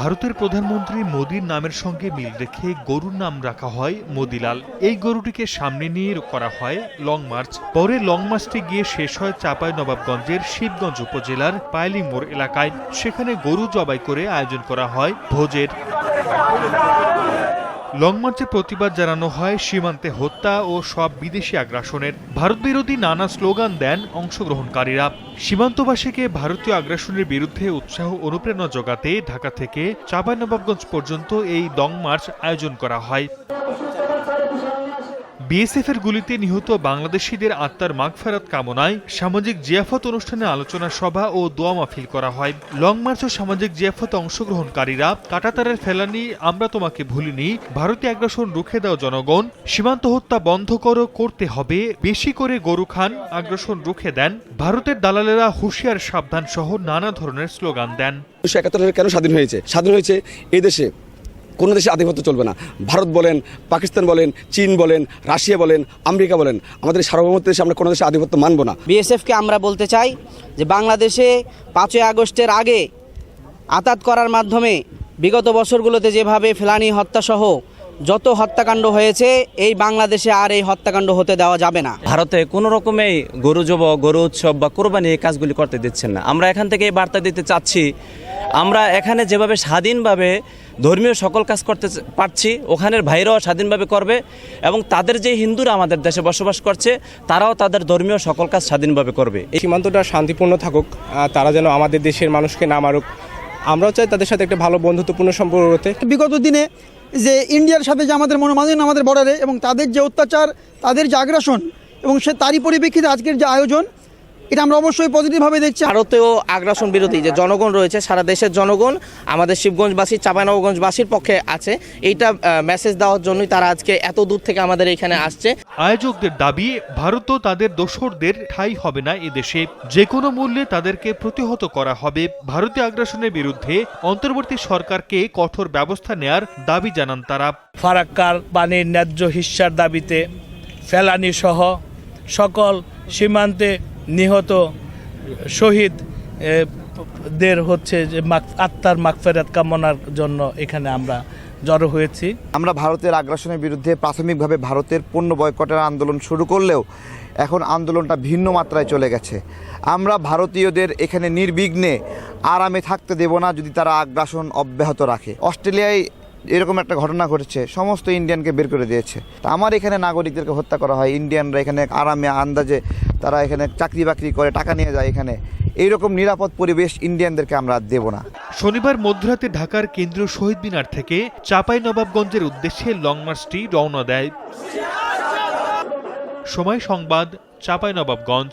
ভারতের প্রধানমন্ত্রী মোদির নামের সঙ্গে মিল রেখে গরুর নাম রাখা হয় মদিলাল। এই গরুটিকে সামনে নিয়ে করা হয় লং মার্চ। পরে লং মার্চটি গিয়ে শেষ হয় চাঁপাইনবাবগঞ্জের শিবগঞ্জ উপজেলার পাইলিং মোড় এলাকায়। সেখানে গরু জবাই করে আয়োজন করা হয় ভোজের। লং মার্চে প্রতিবাদ জানানো হয় সীমান্তে হত্যা ও সব বিদেশি আগ্রাসনের। ভারত বিরোধী নানা স্লোগান দেন অংশগ্রহণকারীরা। সীমান্তবাসীকে ভারতীয় আগ্রাসনের বিরুদ্ধে উৎসাহ অনুপ্রেরণা জোগাতে ঢাকা থেকে চাঁপাইনবাবগঞ্জ পর্যন্ত এই লং মার্চ আয়োজন করা হয়। বিএসএফ এর গুলিতে নিহত বাংলাদেশিদের আত্মার মাগফিরাত কামনায় সামাজিক জিয়াফত অনুষ্ঠানে আলোচনা সভা ও দোয়া মাহফিল করা হয়। লং মার্চ ও সামাজিক জিয়াফতে অংশগ্রহণকারীরা কাঁটাতারের ফেলানি আমরা তোমাকে ভুলিনি, ভারতীয় আগ্রাসন রুখে দাও জনগণ, সীমান্ত হত্যা বন্ধ করো, করতে হবে, বেশি করে গরু খান, আগ্রাসন রুখে দেন, ভারতের দালালেরা হুঁশিয়ার সাবধান সহ নানা ধরনের স্লোগান দেন। 1971 কেন স্বাধীন হয়েছে? স্বাধীন হয়েছে এই দেশে কোনো দেশে আধিপত্য চলবে না। ভারত বলেন, পাকিস্তান বলেন, চীন বলেন, রাশিয়া বলেন, আমেরিকা বলেন, আমাদের সার্বভৌমত্ব দেশে আমরা কোনো দেশে আধিপত্য মানব না। বিএসএফকে আমরা বলতে চাই যে বাংলাদেশে 5ই আগস্টের আগে আতাত করার মাধ্যমে বিগত বছরগুলোতে যেভাবে ফেলানি হত্যাসহ যত হত্যাকাণ্ড হয়েছে, এই বাংলাদেশে আর এই হত্যাকাণ্ড হতে দেওয়া যাবে না। ভারতে কোনো রকমেই গরু জব, গরু উৎসব বা কোরবানি এই কাজগুলি করতে দিচ্ছেন না। আমরা এখান থেকে এই বার্তা দিতে চাচ্ছি, আমরা এখানে যেভাবে স্বাধীনভাবে ধর্মীয় সকল কাজ করতে পারছি, ওখানের ভাইরাও স্বাধীনভাবে করবে এবং তাদের যে হিন্দুরা আমাদের দেশে বসবাস করছে তারাও তাদের ধর্মীয় সকল কাজ স্বাধীনভাবে করবে। এই সীমান্তটা শান্তিপূর্ণ থাকুক, তারা যেন আমাদের দেশের মানুষকে না মারুক। আমরাও চাই তাদের সাথে একটা ভালো বন্ধুত্বপূর্ণ সম্পর্ক হতে। বিগত দিনে যে ইন্ডিয়ার সাথে যে আমাদের মনোমালিন্য আমাদের বর্ডারে এবং তাদের যে অত্যাচার, তাদের যে আগ্রাসন এবং সে তারই পরিপ্রেক্ষিতে আজকের যে আয়োজন, এটা আমরা অবশ্যই পজিটিভভাবে দেখছি। ভারতীয় আগ্রাসন বিরোধী যে জনগণ রয়েছে, সারা দেশের জনগণ আমাদের শিবগঞ্জবাসী, চাঁপাইনবাবগঞ্জবাসীর পক্ষে আছে। এইটা মেসেজ দেওয়ার জন্যই তারা আজকে এত দূর থেকে আমাদের এখানে আসছে। আয়োজকদের দাবি, ভারতও তাদের দোসরদের ঠাঁই হবে না এদেশে, যে কোনো মূল্যে তাদেরকে প্রতিহত করা হবে। ভারতীয় আগ্রাসনের বিরুদ্ধে অন্তর্বর্তী সরকারকে কঠোর ব্যবস্থা নেয়ার দাবি জানান তারা। ফারাক্কার পানির ন্যায্য হিস্যার দাবিতে ফেলানি সহ সকল সীমান্তে নিহত শহীদদের যে আত্মার মাগফিরাত কামনার জন্য এখানে আমরা জড়ো হয়েছি। আমরা ভারতের আগ্রাসনের বিরুদ্ধে প্রাথমিকভাবে ভারতের পণ্য বয়কটের আন্দোলন শুরু করলেও এখন আন্দোলনটা ভিন্ন মাত্রায় চলে গেছে। আমরা ভারতীয়দের এখানে নির্বিঘ্নে আরামে থাকতে দেব না যদি তারা আগ্রাসন অব্যাহত রাখে। অস্ট্রেলিয়ায় এরকম একটা ঘটনা ঘটেছে, সমস্ত ইন্ডিয়ানকে বের করে দিয়েছে। তা আমার এখানে নাগরিকদেরকে হত্যা করা হয়, ইন্ডিয়ানরা এখানে আরামে আন্দাজে তারা এখানে চাকরি বাকরি করে টাকা নিয়ে যায়। এখানে এইরকম নিরাপদ পরিবেশ ইন্ডিয়ানদেরকে আমরা দেব না। শনিবার মধ্যরাতে ঢাকার কেন্দ্রীয় শহীদ মিনার থেকে চাঁপাইনবাবগঞ্জের উদ্দেশ্যে লং মার্চটি রওনা দেয়। সময় সংবাদ, চাঁপাইনবাবগঞ্জ।